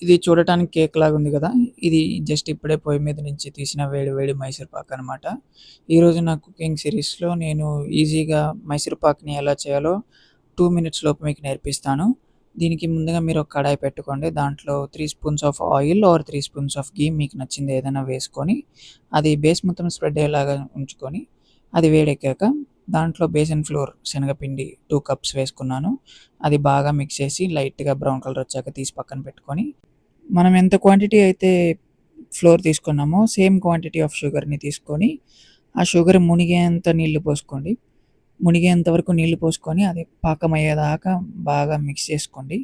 ఇది చూడటానికి కేక్ లాగా ఉంది గదా! ఇది జస్ట్ ఇప్పుడే పొయ్యి మీద నుంచి తీసిన వేడి వేడి మైసూర్ పాక్ అనమాట. ఈరోజు నా కుకింగ్ సిరీస్‌లో నేను ఈజీగా మైసూర్ పాక్‌ని ఎలా చేయాలో 2 మినిట్స్ లోపు మీకు నేర్పిస్తాను. దీనికి ముందుగా మీరు ఒక కడాయి పెట్టుకోండి. దాంట్లో 3 spoons of oil or 3 spoons of ghee మీకు నచ్చింది ఏదైనా వేసుకొని, అది బేస్ మొత్తం స్ప్రెడ్ అయ్యేలాగా ఉంచుకొని, అది వేడెక్కాక దాంట్లో బేసన్ ఫ్లోర్ శనగపిండి 2 కప్స్ వేసుకున్నాను. అది బాగా మిక్స్ చేసి లైట్‌గా బ్రౌన్ కలర్ వచ్చాక తీసి పక్కన పెట్టుకొని, మనం ఎంత క్వాంటిటీ అయితే ఫ్లోర్ తీసుకున్నామో సేమ్ క్వాంటిటీ ఆఫ్ షుగర్‌ని తీసుకొని, ఆ షుగర్ మునిగేంత నీళ్లు పోసుకోండి. మునిగేంత వరకు నీళ్లు పోసుకొని అది పాకమయ్యేదాకా బాగా మిక్స్ చేసుకోండి.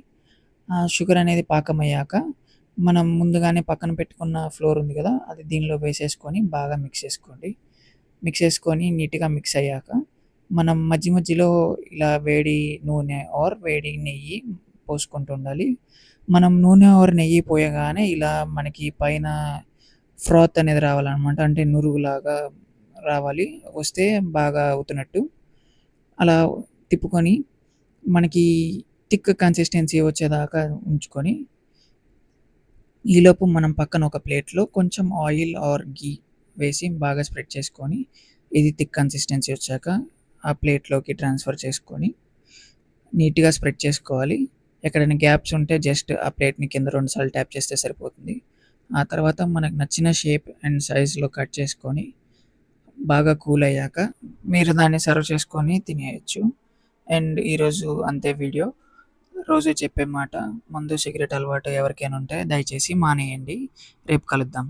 ఆ షుగర్ అనేది పాకమయ్యాక మనం ముందుగానే పక్కన పెట్టుకున్న ఫ్లోర్ ఉంది గదా! అది దీనిలో వేసేసుకొని బాగా మిక్స్ చేసుకోండి. మిక్స్ చేసుకొని నీట్‌గా మిక్స్ అయ్యాక మనం మధ్య మధ్యలో ఇలా వేడి నూనె ఆర్ వేడి నెయ్యి పోసుకుంటూ ఉండాలి. మనం నూనె ఆర్ నెయ్యి పోయగానే ఇలా మనకి పైన ఫ్రాత్ అనేది రావాలనమాట. అంటే నురుగులాగా రావాలి. వస్తే బాగా అవుతున్నట్టు. అలా తిప్పుకొని మనకి థిక్ కన్సిస్టెన్సీ వచ్చేదాకా ఉంచుకొని, ఈలోపు మనం పక్కన ఒక ప్లేట్‌లో కొంచెం ఆయిల్ ఆర్ ఘీ వేసి బాగా స్ప్రెడ్ చేసుకొని, ఇది థిక్ కన్సిస్టెన్సీ వచ్చాక ఆ ప్లేట్‌లోకి ట్రాన్స్‌ఫర్ చేసుకొని, నీట్‌గా స్ప్రెడ్ చేసుకోవాలి. ఎక్కడైనా గ్యాప్స్ ఉంటే జస్ట్ ఆ ప్లేట్‌ని కింద 2 సార్లు ట్యాప్ చేస్తే సరిపోతుంది. ఆ తర్వాత మనకు నచ్చిన షేప్ అండ్ సైజ్‌లో కట్ చేసుకొని, బాగా కూల్ అయ్యాక మీరు దాన్ని సర్వ్ చేసుకొని తినేయొచ్చు. అండ్ ఈరోజు అంతే వీడియో. రోజు చెప్పే మాట, మందు సిగరెట్ అలవాటు ఎవరికైనా ఉంటే దయచేసి మానేయండి. రేపు కలుద్దాం.